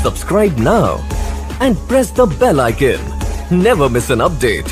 Subscribe now and press the bell icon. Never miss an update.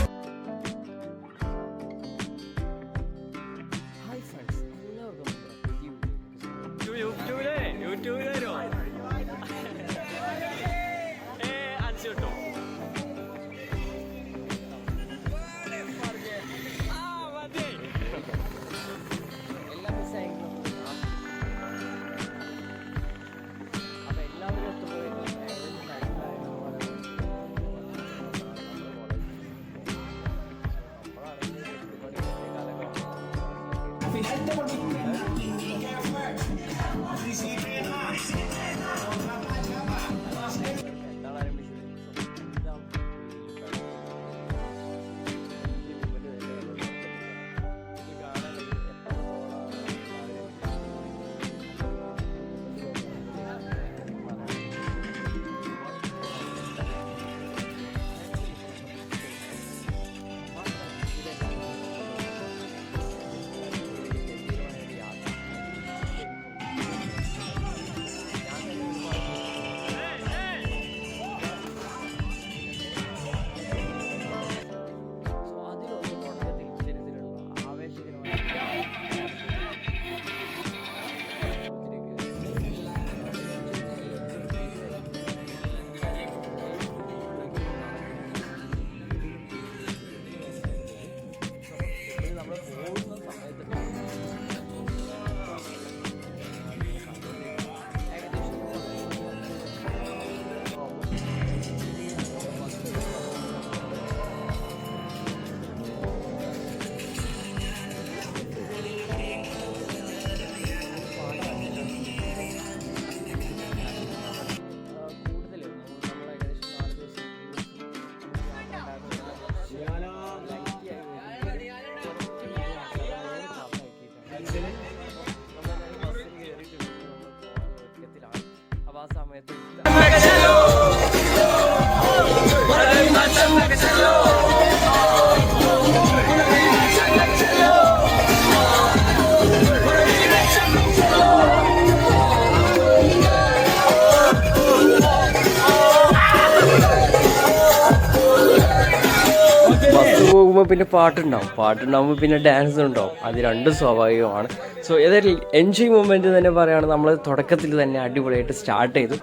പോകുമ്പോൾ പിന്നെ പാട്ടുണ്ടാകുമ്പോൾ പിന്നെ dance ഉണ്ടാവും. അത് രണ്ടും സ്വാഭാവികമാണ്. സോ ഏതായാലും എൻജോയ് മൊമെൻറ്റ് തന്നെ പറയുകയാണ്. നമ്മൾ തുടക്കത്തിൽ തന്നെ അടിപൊളിയായിട്ട് സ്റ്റാർട്ട് ചെയ്തു.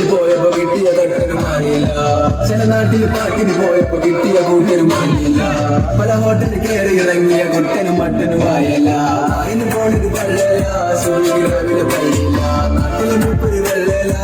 പോയപ്പോ കിട്ടിയ തട്ടൊരു മാറിയില്ല, ചില നാട്ടിൽ പാട്ടിന് പോയപ്പോ കിട്ടിയ കൂട്ടരും മാറിയില്ല, പല ഹോട്ടലിൽ കയറി ഇറങ്ങിയ കുട്ടനും മട്ടനും ആയല്ല, ഇന്ന് പോണത് പള്ളല സൂര്യവിലെ പള്ളിയില്ല, നാട്ടിലെ മുപ്പത് വെള്ളല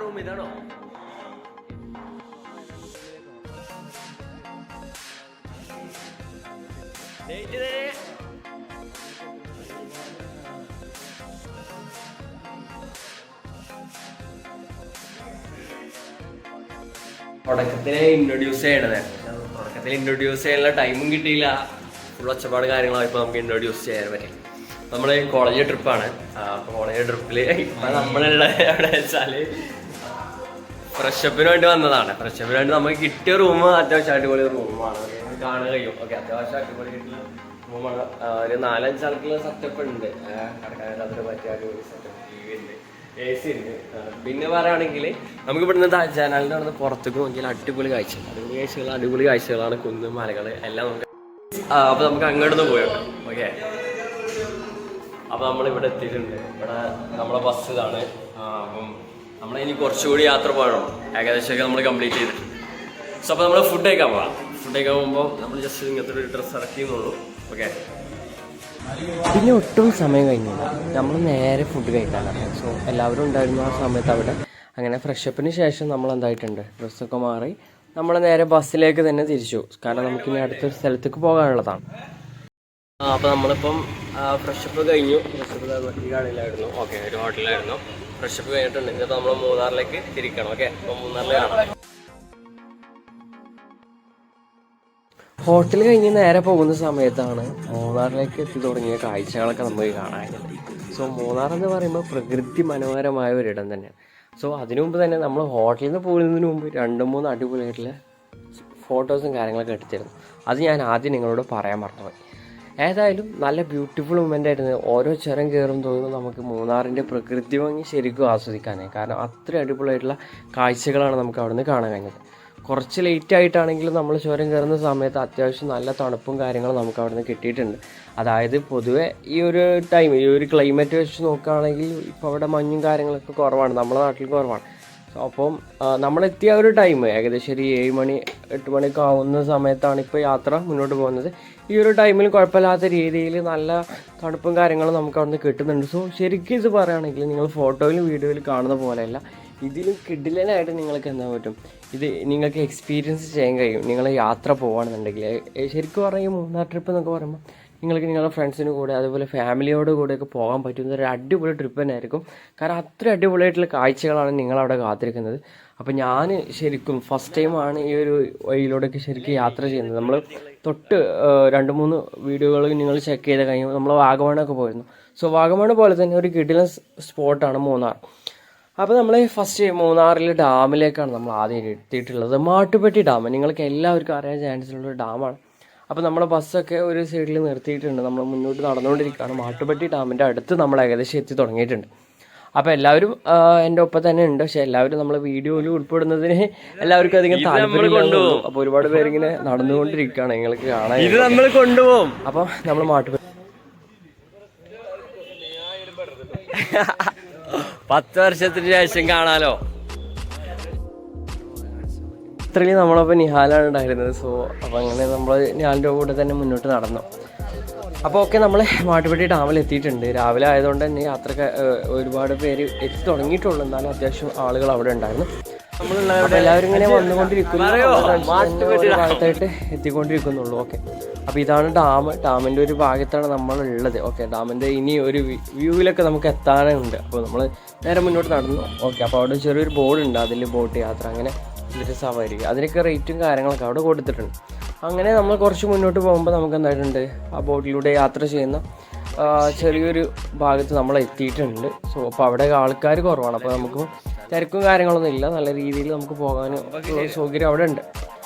റൂം ഇതാണോ? തുടക്കത്തിലെ ഇൻട്രൊഡ്യൂസ് ചെയ്യാനുള്ള ടൈമും കിട്ടിയില്ല. ഫുൾ ഒച്ചപ്പാട് കാര്യങ്ങളായപ്പോൾ നമുക്ക് ഇൻട്രൊഡ്യൂസ് ചെയ്യാൻ പറ്റി. നമ്മൾ കോളേജ് ട്രിപ്പാണ്. അപ്പോൾ കോളേജ് ട്രിപ്പിൽ ഇപ്പം നമ്മളുള്ള എവിടെ വെച്ചാൽ ഫ്രഷപ്പിന് വേണ്ടി വന്നതാണ്. ഫ്രഷപ്പിന് വേണ്ടി നമുക്ക് കിട്ടിയ റൂം അത്യാവശ്യം അടിപൊളി റൂമാണ്, കാണാൻ കഴിയും. ഓക്കെ, അത്യാവശ്യം അടിപൊളി കിട്ടുന്ന റൂമാണ്. ഒരു 4-5 ആൾക്കുള്ള സെറ്റപ്പ് ഉണ്ട്, കിടക്കാനായിട്ട് അതിന് പറ്റിയ അടിപൊളി സെറ്റപ്പ്, ടി വി ഉണ്ട്, AC ഉണ്ട്. പിന്നെ പറയുകയാണെങ്കിൽ നമുക്ക് ഇവിടുന്ന് ജനാലിൻ്റെ അവിടെ നിന്ന് പുറത്തേക്ക് നോക്കിയാൽ അടിപൊളി കാഴ്ചകളാണ്. കുന്ന് മലകൾ എല്ലാം നമുക്ക് അപ്പോൾ നമുക്ക് അങ്ങോട്ട് പോയേക്കാം. ഓക്കെ, അപ്പോൾ നമ്മളിവിടെ എത്തിയിട്ടുണ്ട്. ഇവിടെ നമ്മളെ ബസ് ഇതാണ്. അപ്പം നമ്മളിനി കുറച്ചുകൂടി യാത്ര പോകണം. ഏകദേശമൊക്കെ നമ്മൾ കംപ്ലീറ്റ് ചെയ്തിട്ടുണ്ട്. സോ അപ്പോൾ നമ്മൾ ഫുഡ് കഴിക്കാൻ പോകാം. ഫുഡ് കഴിക്കാൻ പോകുമ്പോൾ നമ്മൾ ജസ്റ്റ് ഇങ്ങനത്തെ ഒരു ഡ്രസ്സ് ഇറക്കിയെന്നുള്ളൂ. ഓക്കെ, പിന്നെ ഒട്ടും സമയം കഴിഞ്ഞില്ല, നമ്മൾ നേരെ ഫുഡ് കഴിക്കാനാണ്. സോ എല്ലാവരും ഉണ്ടായിരുന്നു ആ സമയത്ത് അവിടെ. അങ്ങനെ ഫ്രഷപ്പിന് ശേഷം നമ്മൾ എന്തായിട്ടുണ്ട്, ഡ്രസ്സൊക്കെ മാറി നമ്മൾ നേരെ ബസ്സിലേക്ക് തന്നെ തിരിച്ചു. കാരണം നമുക്കിനി അടുത്തൊരു സ്ഥലത്തേക്ക് പോകാനുള്ളതാണ്. അപ്പോൾ നമ്മളിപ്പം ഫ്രഷപ്പ് കഴിഞ്ഞു. ഫ്രഷപ്പ് ഈ കടയിലായിരുന്നു. ഓക്കെ, ഒരു ഹോട്ടലിലായിരുന്നു. ഫ്രഷപ്പ് കഴിഞ്ഞിട്ടുണ്ട്. ഇന്നിപ്പോൾ നമ്മൾ മൂന്നാറിലേക്ക് തിരിക്കണം. ഓക്കെ, അപ്പോൾ മൂന്നാറിൽ കാണാം. ഹോട്ടൽ കഴിഞ്ഞ് നേരെ പോകുന്ന സമയത്താണ് മൂന്നാറിലേക്ക് എത്തി തുടങ്ങിയ കാഴ്ചകളൊക്കെ നമുക്ക് കാണാനുണ്ട്. സോ മൂന്നാർ എന്ന് പറയുമ്പോൾ പ്രകൃതി മനോഹരമായ ഒരിടം തന്നെയാണ്. സോ അതിനു മുമ്പ് തന്നെ നമ്മൾ ഹോട്ടലിൽ നിന്ന് പോകുന്നതിന് മുമ്പ് 2-3 അടിപൊളിയായിട്ടുള്ള ഫോട്ടോസും കാര്യങ്ങളൊക്കെ എടുത്തിരുന്നു. അത് ഞാൻ ആദ്യം നിങ്ങളോട് പറയാൻ മറന്നുപോയി. ഏതായാലും നല്ല ബ്യൂട്ടിഫുൾ മൊമെൻ്റ് ആയിരുന്നു. ഓരോ ചുരം കയറും തോന്നുന്നു നമുക്ക് മൂന്നാറിൻ്റെ പ്രകൃതി ഭംഗി ശരിക്കും ആസ്വദിക്കാനായി. കാരണം അത്ര അടിപൊളിയായിട്ടുള്ള കാഴ്ചകളാണ് നമുക്ക് അവിടെ നിന്ന് കാണാൻ കഴിഞ്ഞത്. കുറച്ച് ലേറ്റ് ആയിട്ടാണെങ്കിലും നമ്മൾ ചുരം കയറുന്ന സമയത്ത് അത്യാവശ്യം നല്ല തണുപ്പും കാര്യങ്ങളും നമുക്ക് അവിടെ നിന്ന് കിട്ടിയിട്ടുണ്ട്. അതായത് പൊതുവെ ഈ ഒരു ടൈം, ഈ ഒരു ക്ലൈമറ്റ് വെച്ച് നോക്കുകയാണെങ്കിൽ ഇപ്പോൾ അവിടെ മഞ്ഞും കാര്യങ്ങളൊക്കെ കുറവാണ്, നമ്മുടെ നാട്ടിൽ കുറവാണ്. അപ്പം നമ്മളെത്തിയ ഒരു ടൈം ഏകദേശം ഒരു 7 മണി 8 മണിയൊക്കെ ആവുന്ന സമയത്താണ് ഇപ്പോൾ യാത്ര മുന്നോട്ട് പോകുന്നത്. ഈ ഒരു ടൈമിൽ കുഴപ്പമില്ലാത്ത രീതിയിൽ നല്ല തണുപ്പും കാര്യങ്ങളും നമുക്ക് അവിടെ നിന്ന് കിട്ടുന്നുണ്ട്. സോ ശരിക്കും ഇത് പറയുകയാണെങ്കിൽ നിങ്ങൾ ഫോട്ടോയിലും വീഡിയോയിലും കാണുന്ന പോലെയല്ല, ഇതിലും കിടിലനായിട്ട് നിങ്ങൾക്ക് എന്താ പറ്റും, ഇത് നിങ്ങൾക്ക് എക്സ്പീരിയൻസ് ചെയ്യാൻ കഴിയും. നിങ്ങൾ യാത്ര പോകുകയാണെന്നുണ്ടെങ്കിൽ. ശരിക്കും പറഞ്ഞാൽ മൂന്നാർ ട്രിപ്പ് എന്നൊക്കെ പറയുമ്പോൾ നിങ്ങൾക്ക് നിങ്ങളുടെ ഫ്രണ്ട്സിന് കൂടെ അതുപോലെ ഫാമിലിയോട് കൂടെയൊക്കെ പോകാൻ പറ്റുന്ന ഒരു അടിപൊളി ട്രിപ്പ് തന്നെ ആയിരിക്കും. കാരണം അത്ര അടിപൊളിയായിട്ടുള്ള കാഴ്ചകളാണ് നിങ്ങളവിടെ കാത്തിരിക്കുന്നത്. അപ്പോൾ ഞാൻ ശരിക്കും ഫസ്റ്റ് ടൈമാണ് ഈ ഒരു വഴിയിലൂടെയൊക്കെ ശരിക്കും യാത്ര ചെയ്യുന്നത്. നമ്മൾ തൊട്ട് 2-3 വീഡിയോകൾ നിങ്ങൾ ചെക്ക് ചെയ്ത് കഴിയുമ്പോൾ നമ്മൾ വാഗമണ്ണൊക്കെ പോയിരുന്നു. സോ വാഗമൺ പോലെ തന്നെ ഒരു കിടിലൻ സ്പോട്ടാണ് മൂന്നാർ. അപ്പോൾ നമ്മൾ ഫസ്റ്റ് മൂന്നാറിലെ ഡാമിലേക്കാണ് നമ്മൾ ആദ്യം എത്തിയിട്ടുള്ളത്. മാട്ടുപ്പെട്ടി ഡാം നിങ്ങൾക്ക് എല്ലാവർക്കും അറിയാൻ ചാൻസുള്ളൊരു ഡാമാണ്. അപ്പോൾ നമ്മുടെ ബസ്സൊക്കെ ഒരു സൈഡിൽ നിർത്തിയിട്ടുണ്ട്. നമ്മൾ മുന്നോട്ട് നടന്നുകൊണ്ടിരിക്കുകയാണ്. മാട്ടുപ്പെട്ടി ഡാമിൻ്റെ അടുത്ത് നമ്മൾ ഏകദേശം എത്തി തുടങ്ങിയിട്ടുണ്ട്. അപ്പോൾ എല്ലാവരും എൻ്റെ ഒപ്പം തന്നെ ഉണ്ട്. പക്ഷേ എല്ലാവരും നമ്മൾ വീഡിയോയിൽ ഉൾപ്പെടുന്നതിന് എല്ലാവർക്കും അധികം താല്പര്യമുണ്ടോ. അപ്പോൾ ഒരുപാട് പേരിങ്ങനെ നടന്നുകൊണ്ടിരിക്കുകയാണ്, നിങ്ങൾക്ക് കാണാൻ. ഇത് നമ്മൾ കൊണ്ടുപോകും. അപ്പോൾ നമ്മൾ മാട്ടുപ്പെട്ടി 10 വർഷത്തിന് ശേഷം കാണാലോ. ഇത്രയും നമ്മളപ്പോൾ നിഹാലാണ് ഉണ്ടായിരുന്നത്. സോ അപ്പോൾ അങ്ങനെ നമ്മൾ നിഹാലിൻ്റെ കൂടെ തന്നെ മുന്നോട്ട് നടന്നു. അപ്പോൾ ഓക്കെ, നമ്മൾ മാട്ടുപ്പെട്ടി ഡാമിൽ എത്തിയിട്ടുണ്ട്. രാവിലെ ആയതുകൊണ്ട് തന്നെ യാത്രക്ക് ഒരുപാട് പേര് എത്തി തുടങ്ങിയിട്ടുള്ളൂ. എന്നാലും അത്യാവശ്യം ആളുകൾ അവിടെ ഉണ്ടായിരുന്നു. അപ്പോൾ എല്ലാവരും ഇങ്ങനെ വന്നുകൊണ്ടിരിക്കുന്നു, ഭാഗത്തായിട്ട് എത്തിക്കൊണ്ടിരിക്കുന്നുള്ളൂ. ഓക്കെ, അപ്പോൾ ഇതാണ് ഡാം. ഡാമിൻ്റെ ഒരു ഭാഗത്താണ് നമ്മളുള്ളത്. ഓക്കെ, ഡാമിൻ്റെ ഇനി ഒരു വ്യൂവിലൊക്കെ നമുക്ക് എത്താനുണ്ട്. അപ്പോൾ നമ്മൾ നേരെ മുന്നോട്ട് നടന്നു. ഓക്കെ, അപ്പോൾ അവിടെ ചെറിയൊരു ബോർഡ് ഉണ്ട്, അതിൽ ബോട്ട് യാത്ര, അങ്ങനെ ഇതിൻ്റെ സവാരി, അതിനൊക്കെ റേറ്റും കാര്യങ്ങളൊക്കെ അവിടെ കൊടുത്തിട്ടുണ്ട്. അങ്ങനെ നമ്മൾ കുറച്ച് മുന്നോട്ട് പോകുമ്പോൾ നമുക്ക് എന്തായിട്ടുണ്ട്, ആ ബോട്ടിലൂടെ യാത്ര ചെയ്യുന്ന ചെറിയൊരു ഭാഗത്ത് നമ്മൾ എത്തിയിട്ടുണ്ട്. സോ അപ്പോൾ അവിടെ ആൾക്കാർ കുറവാണ്. അപ്പോൾ നമുക്ക് തിരക്കും കാര്യങ്ങളൊന്നും ഇല്ല, നല്ല രീതിയിൽ നമുക്ക് പോകാൻ സൗകര്യം അവിടെ ഉണ്ട്.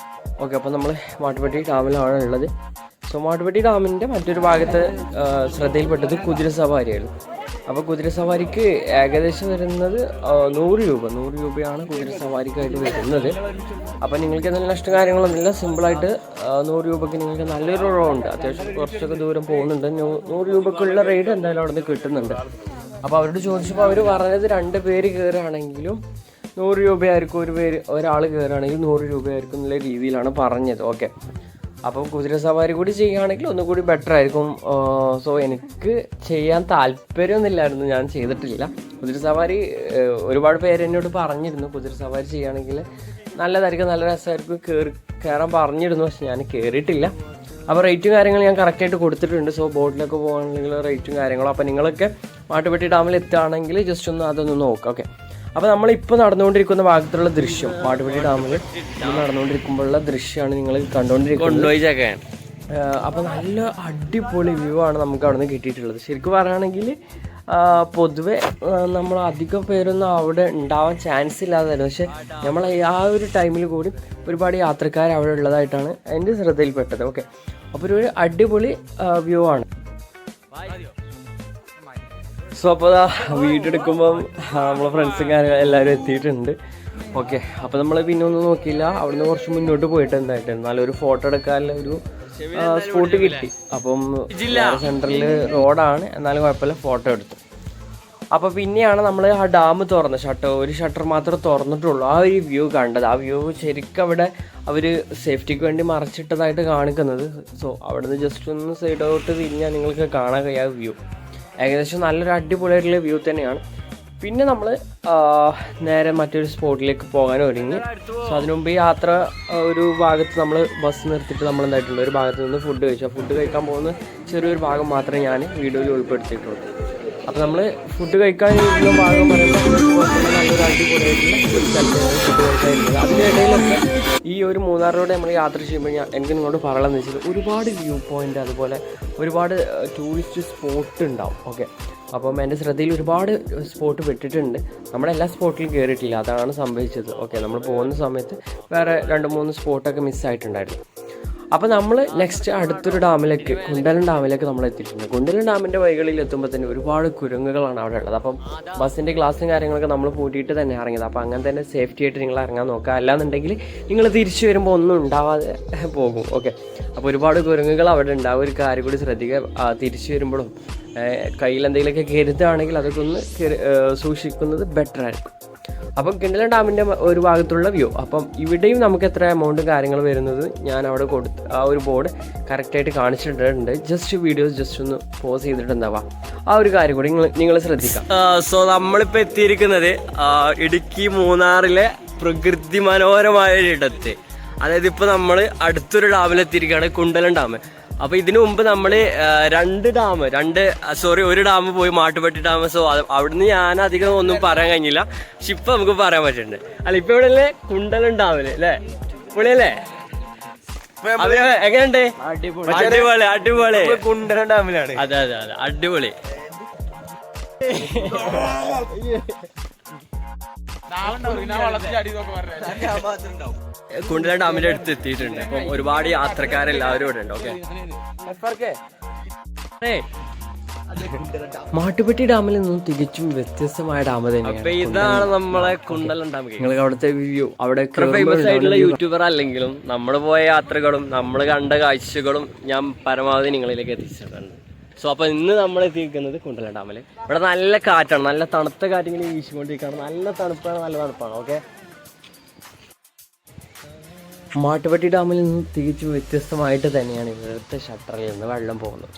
ഓക്കെ, അപ്പോൾ നമ്മൾ മാട്ടുപ്പെട്ടി ഡാമിലാണ് ഉള്ളത്. സോ മാട്ടുപ്പെട്ടി ഡാമിൻ്റെ മറ്റൊരു ഭാഗത്ത് ശ്രദ്ധയിൽപ്പെട്ടത് കുതിര സവാരിയായിരുന്നു. അപ്പോൾ കുതിര സവാരിക്ക് ഏകദേശം വരുന്നത് 100 രൂപയാണ് കുതിര സവാരിക്കായിട്ട് വരുന്നത്. അപ്പോൾ നിങ്ങൾക്ക് എന്തെങ്കിലും നഷ്ട കാര്യങ്ങളൊന്നുമില്ല, സിമ്പിളായിട്ട് 100 രൂപയ്ക്ക് നിങ്ങൾക്ക് നല്ലൊരു റോഡുണ്ട്. അത്യാവശ്യം കുറച്ചൊക്കെ ദൂരം പോകുന്നുണ്ട്. 100 രൂപയ്ക്കുള്ള റൈഡ് എന്തായാലും അവിടെ നിന്ന് കിട്ടുന്നുണ്ട്. അപ്പോൾ അവരോട് ചോദിച്ചപ്പോൾ അവർ പറഞ്ഞത് 2 പേര് കയറുകയാണെങ്കിലും 100 രൂപയായിരിക്കും, ഒരാൾ കയറുകയാണെങ്കിൽ 100 രൂപയായിരിക്കും എന്നുള്ള രീതിയിലാണ് പറഞ്ഞത്. ഓക്കെ, അപ്പം കുതിര സവാരി കൂടി ചെയ്യുകയാണെങ്കിൽ ഒന്നുകൂടി ബെറ്റർ ആയിരിക്കും. സോ എനിക്ക് ചെയ്യാൻ താല്പര്യമൊന്നുമില്ലായിരുന്നു, ഞാൻ ചെയ്തിട്ടില്ല. കുതിര സവാരി ഒരുപാട് പേര് എന്നോട് പറഞ്ഞിരുന്നു, കുതിര സവാരി ചെയ്യുകയാണെങ്കിൽ നല്ലതായിരിക്കും, നല്ല രസമായിരിക്കും, കയറാൻ പറഞ്ഞിരുന്നു. പക്ഷെ ഞാൻ കയറിയിട്ടില്ല. അപ്പോൾ റേറ്റും കാര്യങ്ങൾ ഞാൻ കറക്റ്റായിട്ട് കൊടുത്തിട്ടുണ്ട്. സോ ബോട്ടിലൊക്കെ പോകുകയാണെങ്കിൽ റേറ്റും കാര്യങ്ങളും. അപ്പോൾ നിങ്ങളൊക്കെ മാട്ടുപ്പെട്ടി ഡാമിൽ എത്തുകയാണെങ്കിൽ ജസ്റ്റ് ഒന്ന് അതൊന്ന് നോക്കാം. ഓക്കെ, അപ്പോൾ നമ്മളിപ്പോൾ നടന്നുകൊണ്ടിരിക്കുന്ന ഭാഗത്തുള്ള ദൃശ്യം, മാട്ടുപ്പെട്ടി ഡാമിൽ നടന്നുകൊണ്ടിരിക്കുമ്പോഴുള്ള ദൃശ്യമാണ് നിങ്ങൾ കണ്ടുകൊണ്ടിരിക്കുന്നത്. അപ്പോൾ നല്ല അടിപൊളി വ്യൂ ആണ് നമുക്ക് അവിടെ നിന്ന് കിട്ടിയിട്ടുള്ളത്. ശരിക്കും പറയുകയാണെങ്കിൽ പൊതുവെ നമ്മൾ അധികം പേരൊന്നും അവിടെ ഉണ്ടാവാൻ ചാൻസ് ഇല്ലാതായിരുന്നു. പക്ഷെ നമ്മൾ ആ ഒരു ടൈമിൽ കൂടി ഒരുപാട് യാത്രക്കാർ അവിടെ ഉള്ളതായിട്ടാണ് എൻ്റെ ശ്രദ്ധയിൽപ്പെട്ടത്. ഓക്കെ, അപ്പോൾ ഒരു അടിപൊളി വ്യൂ ആണ്. സോ അപ്പോൾ വീഡിയോ എടുക്കുമ്പം നമ്മളെ ഫ്രണ്ട്സും കാര്യങ്ങളും എല്ലാവരും എത്തിയിട്ടുണ്ട്. ഓക്കെ, അപ്പോൾ നമ്മൾ പിന്നെ ഒന്നും നോക്കിയില്ല, അവിടുന്ന് കുറച്ച് മുന്നോട്ട് പോയിട്ട് എന്തായിട്ട് നല്ലൊരു ഫോട്ടോ എടുക്കാനുള്ള ഒരു സ്പോട്ട് കിട്ടി. അപ്പം സെൻട്രൽ റോഡാണ്, എന്നാലും കുഴപ്പമില്ല, ഫോട്ടോ എടുത്തു. അപ്പോൾ പിന്നെയാണ് നമ്മൾ ആ ഡാം തുറന്ന് ഒരു ഷട്ടർ മാത്രമേ തുറന്നിട്ടുള്ളൂ. ആ ഒരു വ്യൂ കണ്ടത്. ആ വ്യൂ ശരിക്കും അവിടെ അവർ സേഫ്റ്റിക്ക് വേണ്ടി മറച്ചിട്ടതായിട്ട് കാണിക്കുന്നത്. സോ അവിടെ നിന്ന് ജസ്റ്റ് ഒന്ന് സൈഡോട്ട് തിരിഞ്ഞാൽ നിങ്ങൾക്ക് കാണാൻ കഴിയാ വ്യൂ. ഏകദേശം നല്ലൊരു അടിപൊളിയായിട്ടുള്ള വ്യൂ തന്നെയാണ്. പിന്നെ നമ്മൾ നേരെ മറ്റൊരു സ്പോട്ടിലേക്ക് പോകാൻ ഒരുങ്ങി. സോ അതിനുമുമ്പ് ഈ യാത്ര ഒരു ഭാഗത്ത് നമ്മൾ ബസ് നിർത്തിയിട്ട് നമ്മൾ എന്തായിട്ടുണ്ട് ഒരു ഭാഗത്ത് നിന്ന് ഫുഡ് കഴിച്ചു. ഫുഡ് കഴിക്കാൻ പോകുന്ന ചെറിയൊരു ഭാഗം മാത്രമേ ഞാൻ വീഡിയോയിൽ ഉൾപ്പെടുത്തിയിട്ടുള്ളൂ. അപ്പോൾ നമ്മൾ ഫുഡ് കഴിക്കാൻ ഇരിക്കുന്ന ഭാഗം പറയുമ്പോൾ നല്ലൊരു അടിപൊളിയായിട്ടുള്ള ഒരു സ്ഥലത്താണ് ഫുഡ് കഴിക്കാനിരുന്നത്. അതിൻ്റെ ഇടയിലൊക്കെ ഈ ഒരു മൂന്നാറിലൂടെ നമ്മൾ യാത്ര ചെയ്യുമ്പോൾ എനിക്ക് നിങ്ങളോട് പറയണമെന്ന് വെച്ചാൽ ഒരുപാട് വ്യൂ പോയിൻ്റ്, അതുപോലെ ഒരുപാട് ടൂറിസ്റ്റ് സ്പോട്ട് ഉണ്ടാവും. ഓക്കെ, അപ്പം എൻ്റെ ശ്രദ്ധയിൽ ഒരുപാട് സ്പോട്ട് വിട്ടിട്ടുണ്ട്. നമ്മളെല്ലാ സ്പോട്ടിലും കയറിയിട്ടില്ല, അതാണ് സംഭവിച്ചത്. ഓക്കെ, നമ്മൾ പോകുന്ന സമയത്ത് വേറെ 2-3 സ്പോട്ടൊക്കെ മിസ്സായിട്ടുണ്ടായിരുന്നു. അപ്പോൾ നമ്മൾ നെക്സ്റ്റ് അടുത്തൊരു ഡാമിലേക്ക്, കുണ്ടലൻ ഡാമിലേക്ക് നമ്മൾ എത്തിയിട്ടുണ്ട്. കുണ്ടലൻ ഡാമിൻ്റെ വഴികളിൽ എത്തുമ്പോൾ തന്നെ ഒരുപാട് കുരങ്ങുകളാണ് അവിടെ ഉള്ളത്. അപ്പം ബസ്സിൻ്റെ ഗ്ലാസും കാര്യങ്ങളൊക്കെ നമ്മൾ പൂട്ടിയിട്ട് തന്നെ ഇറങ്ങിയത്. അപ്പോൾ അങ്ങനെ തന്നെ സേഫ്റ്റി ആയിട്ട് നിങ്ങൾ ഇറങ്ങാൻ നോക്കുക. അല്ലാന്നുണ്ടെങ്കിൽ നിങ്ങൾ തിരിച്ചു വരുമ്പോൾ ഒന്നും ഉണ്ടാവാതെ പോകും. ഓക്കെ, അപ്പോൾ ഒരുപാട് കുരങ്ങുകൾ അവിടെ ഉണ്ട്. ആ ഒരു കാര്യം കൂടി ശ്രദ്ധിക്കുക. തിരിച്ചു വരുമ്പോഴും കയ്യിൽ എന്തെങ്കിലുമൊക്കെ കരുതുകയാണെങ്കിൽ അതൊക്കെ ഒന്ന് സൂക്ഷിക്കുന്നത് ബെറ്റർ ആയിരിക്കും. അപ്പം കുണ്ടലൻ ഡാമിൻ്റെ ഒരു ഭാഗത്തുള്ള വ്യൂ. അപ്പം ഇവിടെയും നമുക്ക് എത്ര എമൗണ്ടും കാര്യങ്ങൾ വരുന്നത് ഞാൻ അവിടെ കൊടുത്ത് ആ ഒരു ബോർഡ് കറക്റ്റായിട്ട് കാണിച്ചിട്ടുണ്ട്. ജസ്റ്റ് വീഡിയോസ് ജസ്റ്റ് ഒന്ന് പോസ് ചെയ്തിട്ടുണ്ടാവാ. ആ ഒരു കാര്യം കൂടി നിങ്ങൾ ശ്രദ്ധിക്കാം. സോ നമ്മളിപ്പോൾ എത്തിയിരിക്കുന്നത് ഇടുക്കി മൂന്നാറിലെ പ്രകൃതി മനോഹരമായ ഒരിടത്ത്. അതായത് ഇപ്പോൾ നമ്മൾ അടുത്തൊരു ഡാമിലെത്തിയിരിക്കുകയാണ്, കുണ്ടലൻ ഡാം. അപ്പോൾ ഇതിനു മുമ്പ് നമ്മൾ ഒരു ഡാം പോയി, മാട്ടുപ്പെട്ടി ഡാം. സോ അവിടുന്ന് ഞാൻ അധികം ഒന്നും പറയാൻ കഴിഞ്ഞില്ല. പക്ഷെ ഇപ്പം നമുക്ക് പറയാൻ പറ്റുന്നുണ്ട്. അല്ല, ഇപ്പം ഇവിടെ അല്ലേ കുണ്ടലൻ ഡാമില് അല്ലേ, പൊളിയല്ലേ? എങ്ങനെയുണ്ട്? അടിപൊളി അടിപൊളി. കുണ്ടലൻ ഡാമിലാണ്. അതെ അതെ അതെ, അടിപൊളി. കുണ്ടലൻ ഡാമിന്റെ അടുത്ത് എത്തിയിട്ടുണ്ട്. അപ്പം ഒരുപാട് യാത്രക്കാരെല്ലാവരും ഇവിടെ ഉണ്ട്. ഓക്കെ, മാട്ടുപ്പെട്ടി ഡാമിൽ നിന്നും തികച്ചും വ്യത്യസ്തമായ ഡാം തന്നെയാണ്. അപ്പൊ ഇതാണ് നമ്മളെ കുണ്ടലൻ ഡാം. നിങ്ങൾക്ക് അവിടുത്തെ വ്യൂ, അവിടെ ഫേമസ് ആയിട്ടുള്ള യൂട്യൂബർ അല്ലെങ്കിലും നമ്മൾ പോയ യാത്രകളും നമ്മൾ കണ്ട കാഴ്ചകളും ഞാൻ പരമാവധി നിങ്ങളിലേക്ക് എത്തിച്ചിട്ടുണ്ട്. സോ അപ്പോൾ ഇന്ന് നമ്മൾ എത്തിയിരിക്കുന്നത് കുണ്ടലൻ ഡാമിൽ. ഇവിടെ നല്ല കാറ്റാണ്, നല്ല തണുത്ത കാറ്റിങ്ങനെ വീശിക്കൊണ്ടിരിക്കുകയാണ്. നല്ല തണുപ്പാണ്. ഓക്കെ, മാട്ടുപ്പെട്ടി ഡാമിൽ നിന്ന് തികച്ചും വ്യത്യസ്തമായിട്ട് തന്നെയാണ് ഇവിടുത്തെ ഷട്ടറിൽ നിന്ന് വെള്ളം പോകുന്നത്.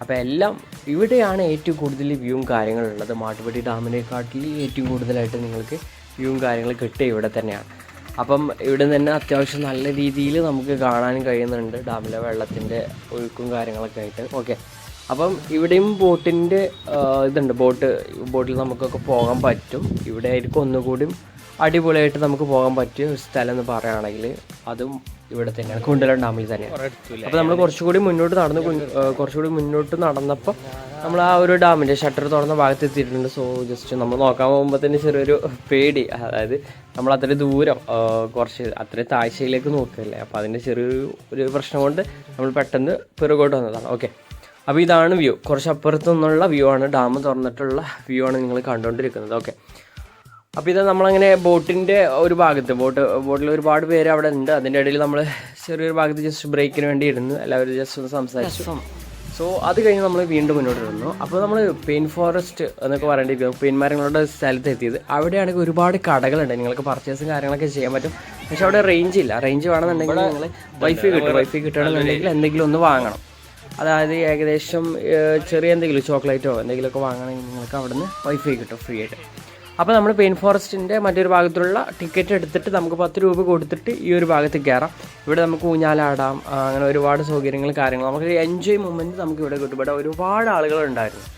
അപ്പോൾ എല്ലാം ഇവിടെയാണ് ഏറ്റവും കൂടുതൽ വ്യൂവും കാര്യങ്ങളുള്ളത്. മാട്ടുപ്പെട്ടി ഡാമിനെക്കാട്ടിൽ ഏറ്റവും കൂടുതലായിട്ട് നിങ്ങൾക്ക് വ്യൂവും കാര്യങ്ങളും കിട്ടുക ഇവിടെ തന്നെയാണ്. അപ്പം ഇവിടെ നിന്ന് തന്നെ അത്യാവശ്യം നല്ല രീതിയിൽ നമുക്ക് കാണാനും കഴിയുന്നുണ്ട് ഡാമിലെ വെള്ളത്തിൻ്റെ ഒഴുക്കും കാര്യങ്ങളൊക്കെ ആയിട്ട്. ഓക്കെ, അപ്പം ഇവിടെയും ബോട്ടിൻ്റെ ഇതുണ്ട്. ബോട്ടിൽ നമുക്കൊക്കെ പോകാൻ പറ്റും. ഇവിടെ ആയിരിക്കും ഒന്നുകൂടി അടിപൊളിയായിട്ട് നമുക്ക് പോകാൻ പറ്റിയ ഒരു സ്ഥലം എന്ന് പറയുകയാണെങ്കിൽ അതും ഇവിടെ തന്നെയാണ്, കുണ്ടലൻ ഡാമിൽ തന്നെയാണ്. അപ്പോൾ നമ്മൾ കുറച്ചുകൂടി മുന്നോട്ട് നടന്നപ്പോൾ നമ്മൾ ആ ഒരു ഡാമിൻ്റെ ഷട്ടർ തുറന്ന ഭാഗത്ത് എത്തിയിട്ടുണ്ട്. സോ ജസ്റ്റ് നമ്മൾ നോക്കാൻ പോകുമ്പോൾ തന്നെ ചെറിയൊരു പേടി, അതായത് നമ്മൾ അത്രയും ദൂരം അത്രയും താഴ്ചയിലേക്ക് നോക്കുകയല്ലേ. അപ്പോൾ അതിൻ്റെ ചെറിയൊരു പ്രശ്നം കൊണ്ട് നമ്മൾ പെട്ടെന്ന് പിറകോട്ട് വന്നതാണ്. ഓക്കെ, അപ്പോൾ ഇതാണ് വ്യൂ. കുറച്ച് അപ്പുറത്തു നിന്നുള്ള വ്യൂ ആണ്, ഡാം തുറന്നിട്ടുള്ള വ്യൂ ആണ് നിങ്ങൾ കണ്ടുകൊണ്ടിരിക്കുന്നത്. ഓക്കെ, അപ്പോൾ ഇത് നമ്മളങ്ങനെ ബോട്ടിൻ്റെ ഒരു ഭാഗത്ത് ബോട്ടിൽ ഒരുപാട് പേര് അവിടെ ഉണ്ട്. അതിൻ്റെ ഇടയിൽ നമ്മൾ ചെറിയൊരു ഭാഗത്ത് ജസ്റ്റ് ബ്രേക്കിന് വേണ്ടി ഇരുന്നു, എല്ലാവരും ജസ്റ്റ് ഒന്ന് സംസാരിച്ചു. സോ അത് കഴിഞ്ഞ് നമ്മൾ വീണ്ടും മുന്നോട്ട് വന്നു. അപ്പോൾ നമ്മൾ പെയിൻ ഫോറസ്റ്റ് എന്നൊക്കെ പറയേണ്ടിയിരിക്കുന്നു, പെയിൻ മരങ്ങളുടെ സ്ഥലത്ത് എത്തിയത്. അവിടെയാണെങ്കിൽ ഒരുപാട് കടകളുണ്ട്, നിങ്ങൾക്ക് പർച്ചേസും കാര്യങ്ങളൊക്കെ ചെയ്യാൻ പറ്റും. പക്ഷെ അവിടെ റേഞ്ച് വേണമെന്നുണ്ടെങ്കിൽ നിങ്ങൾ വൈഫൈ കിട്ടണമെന്നുണ്ടെങ്കിൽ എന്തെങ്കിലും ഒന്ന് വാങ്ങണം. അതായത് ഏകദേശം ചെറിയ എന്തെങ്കിലും ചോക്ലേറ്റോ എന്തെങ്കിലുമൊക്കെ വാങ്ങണമെങ്കിൽ നിങ്ങൾക്ക് അവിടെ നിന്ന് വൈഫൈ കിട്ടും ഫ്രീ ആയിട്ട്. അപ്പോൾ നമ്മൾ പെയിൻ ഫോറസ്റ്റിൻ്റെ മറ്റൊരു ഭാഗത്തുള്ള ടിക്കറ്റ് എടുത്തിട്ട് നമുക്ക് 10 രൂപ കൊടുത്തിട്ട് ഈ ഒരു ഭാഗത്ത് കയറാം. ഇവിടെ നമുക്ക് ഊഞ്ഞാലാടാം, അങ്ങനെ ഒരുപാട് സൗകര്യങ്ങൾ കാര്യങ്ങൾ, നമുക്ക് എൻജോയ് മൊമെൻറ്റ് നമുക്ക് ഇവിടെ കിട്ടും. ഇവിടെ ഒരുപാട് ആളുകളുണ്ടായിരുന്നു.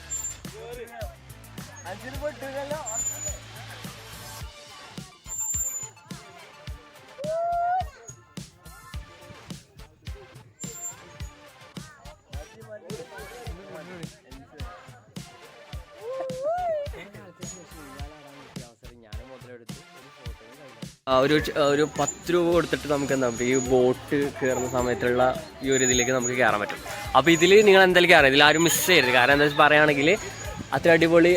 ഒരു 10 രൂപ കൊടുത്തിട്ട് നമുക്ക് എന്താ ഈ ബോട്ട് കയറുന്ന സമയത്തുള്ള ഈ ഒരു ഇതിലേക്ക് നമുക്ക് കയറാൻ പറ്റും. അപ്പോൾ ഇതിൽ നിങ്ങൾ എന്തായാലും കയറാം, ഇതിൽ ആരും മിസ് ചെയ്യരുത്. കാരണം എന്താ വെച്ചാൽ പറയുകയാണെങ്കിൽ അത്ര അടിപൊളി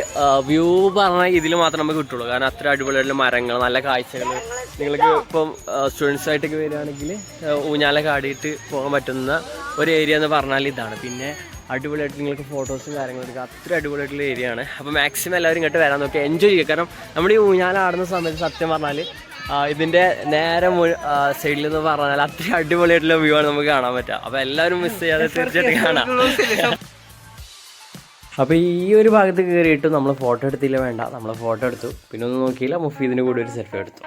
വ്യൂ പറഞ്ഞാൽ ഇതിൽ മാത്രമേ നമുക്ക് കിട്ടുള്ളൂ. കാരണം അത്ര അടിപൊളിയായിട്ടുള്ള മരങ്ങൾ, നല്ല കാഴ്ചകൾ. നിങ്ങൾക്ക് ഇപ്പം സ്റ്റുഡൻസ് ആയിട്ടൊക്കെ വരികയാണെങ്കിൽ ഊഞ്ഞാല കാടിയിട്ട് പോകാൻ പറ്റുന്ന ഒരു ഏരിയ എന്ന് പറഞ്ഞാൽ ഇതാണ്. പിന്നെ അടിപൊളിയായിട്ട് നിങ്ങൾക്ക് ഫോട്ടോസും കാര്യങ്ങളും എടുക്കുക. അത്ര അടിപൊളിയായിട്ടുള്ള ഏരിയ ആണ്. അപ്പോൾ മാക്സിമം എല്ലാവരും ഇങ്ങോട്ട് വരാൻ നോക്കി എൻജോയ് ചെയ്യുക. കാരണം നമ്മൾ ഈ ഊഞ്ഞാല ആടുന്ന സമയത്ത് സത്യം പറഞ്ഞാൽ ഇതിൻ്റെ നേരെ സൈഡിൽ എന്ന് പറഞ്ഞാൽ അത്ര അടിപൊളിയായിട്ടുള്ള വ്യൂ ആണ് നമുക്ക് കാണാൻ പറ്റുക. അപ്പോൾ എല്ലാവരും മിസ് ചെയ്യാതെ തീർച്ചയായിട്ടും കാണാം. അപ്പോൾ ഈ ഒരു ഭാഗത്ത് കയറിയിട്ട് നമ്മൾ ഫോട്ടോ എടുത്തില്ല, വേണ്ട, നമ്മൾ ഫോട്ടോ എടുത്തു. പിന്നെ ഒന്നും നോക്കിയില്ല, മുഫീദിൻ്റെ കൂടെ ഒരു സെൽഫി എടുത്തു.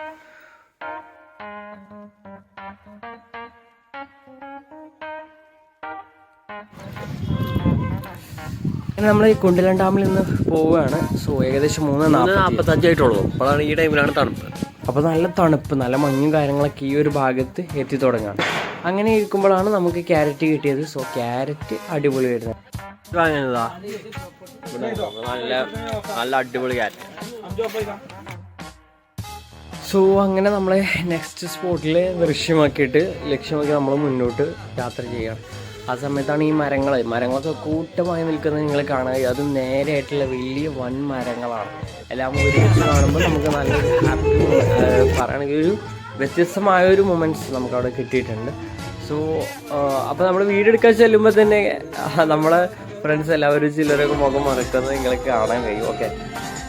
നമ്മൾ ഈ കുണ്ടിലൻ ഡാമിൽ നിന്ന് പോവുകയാണ്. സോ ഏകദേശം 3:45 ആയിട്ടുള്ളൂ. അപ്പോഴാണ് ഈ ടൈമിലാണ് തണുപ്പ്. അപ്പോൾ നല്ല തണുപ്പ്, നല്ല മഞ്ഞും കാര്യങ്ങളൊക്കെ ഈ ഒരു ഭാഗത്ത് എത്തി തുടങ്ങുകയാണ്. അങ്ങനെ ഇരിക്കുമ്പോഴാണ് നമുക്ക് ക്യാരറ്റ് കിട്ടിയത്. സോ ക്യാരറ്റ് അടിപൊളി വരുന്നത് നല്ല നല്ല അടിപൊളി ക്യാരറ്റ്. സോ അങ്ങനെ നമ്മളെ നെക്സ്റ്റ് സ്പോട്ടിൽ ലക്ഷ്യമാക്കി നമ്മൾ മുന്നോട്ട് യാത്ര ചെയ്യുകയാണ്. ആ സമയത്താണ് ഈ മരങ്ങളൊക്കെ കൂട്ടമായി നിൽക്കുന്നത് നിങ്ങൾ കാണുക. അത് നേരെയായിട്ടുള്ള വലിയ വൻ മരങ്ങളാണ്. എല്ലാം ഒരുമിച്ച് കാണുമ്പോൾ നമുക്ക് നല്ലൊരു ഹാപ്പി, പറയുകയാണെങ്കിൽ ഒരു വ്യത്യസ്തമായൊരു മൊമെൻറ്റ്സ് നമുക്കവിടെ കിട്ടിയിട്ടുണ്ട്. സോ അപ്പോൾ നമ്മൾ വീഡിയോ എടുക്കാൻ ചെല്ലുമ്പോൾ തന്നെ നമ്മളെ ഫ്രണ്ട്സ് എല്ലാവരും ചിലരൊക്കെ മുഖം മറക്കുന്നത് നിങ്ങൾക്ക് കാണാൻ കഴിയും. ഓക്കെ,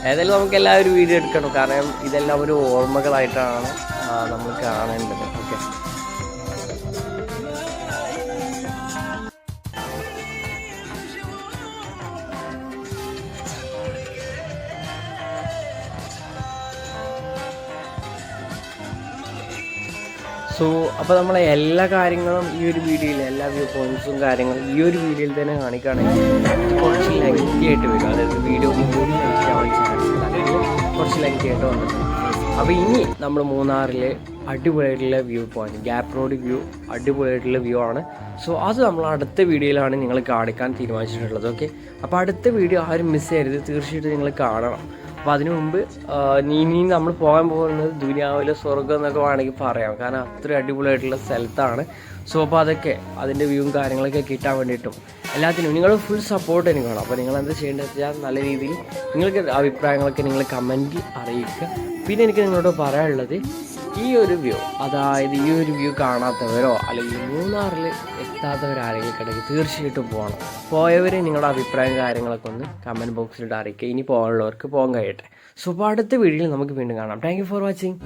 ഏതായാലും നമുക്ക് എല്ലാവരും വീഡിയോ എടുക്കണം. കാരണം ഇതെല്ലാം ഒരു ഓർമ്മകളായിട്ടാണ് നമ്മൾ കാണേണ്ടത്. ഓക്കെ, സോ അപ്പോൾ നമ്മളെ എല്ലാ കാര്യങ്ങളും ഈ ഒരു വീഡിയോയിൽ, എല്ലാ വ്യൂ പോയിൻറ്റ്സും കാര്യങ്ങളും ഈ ഒരു വീഡിയോയിൽ തന്നെ കാണിക്കുകയാണെങ്കിൽ കുറച്ച് ലെങ്തി ആയിട്ട് വരും. അതായത് വീഡിയോ കൂടി ആവാൻ ചാൻസ് ഉണ്ട്, അല്ലെങ്കിൽ കുറച്ച് ലെങ്തി ആയിട്ട് വന്നിട്ടുണ്ട്. അപ്പോൾ ഇനി നമ്മൾ മൂന്നാറിൽ അടിപൊളിയായിട്ടുള്ള view point, gap road view അടിപൊളിയായിട്ടുള്ള വ്യൂ ആണ്. സോ അത് നമ്മൾ അടുത്ത വീഡിയോയിലാണ് നിങ്ങൾ കാണിക്കാൻ തീരുമാനിച്ചിട്ടുള്ളത്. ഓക്കെ, അപ്പോൾ അടുത്ത വീഡിയോ ആരും മിസ് ചെയ്യരുത്, തീർച്ചയായിട്ടും നിങ്ങൾ കാണണം. അപ്പോൾ അതിനു മുമ്പ് ഇനി നമ്മൾ പോകാൻ പോകുന്നത് ദുനിയാവിലെ സ്വർഗ്ഗം എന്നൊക്കെ വേണമെങ്കിൽ പറയാം. കാരണം അത്ര അടിപൊളിയായിട്ടുള്ള സ്ഥലത്താണ്. സോ അപ്പോൾ അതൊക്കെ അതിൻ്റെ വ്യൂവും കാര്യങ്ങളൊക്കെ കിട്ടാൻ വേണ്ടിയിട്ടും എല്ലാത്തിനും നിങ്ങൾ ഫുൾ സപ്പോർട്ട് എനിക്ക് വേണം. അപ്പോൾ നിങ്ങൾ എന്താ ചെയ്യേണ്ടത് വെച്ചാൽ നല്ല രീതിയിൽ നിങ്ങൾക്ക് അഭിപ്രായങ്ങളൊക്കെ നിങ്ങൾ കമൻറ്റിൽ അറിയിക്കുക. പിന്നെ എനിക്ക് നിങ്ങളോട് പറയാനുള്ളത്, ഈ ഒരു വ്യൂ, അതായത് ഈ ഒരു വ്യൂ കാണാത്തവരോ അല്ലെങ്കിൽ മൂന്നാറിൽ എത്താത്തവരാരെങ്കിലും കിടക്കി തീർച്ചയായിട്ടും പോകണം. പോയവർ നിങ്ങളുടെ അഭിപ്രായം കാര്യങ്ങളൊക്കെ ഒന്ന് കമൻറ്റ് ബോക്സിലിട്ട് അറിയിക്കുക. ഇനി പോകാനുള്ളവർക്ക് പോകാൻ കഴിയട്ടെ. സോ അപ്പോൾ അടുത്ത വീഡിയോയിൽ നമുക്ക് വീണ്ടും കാണാം. Thank you for watching.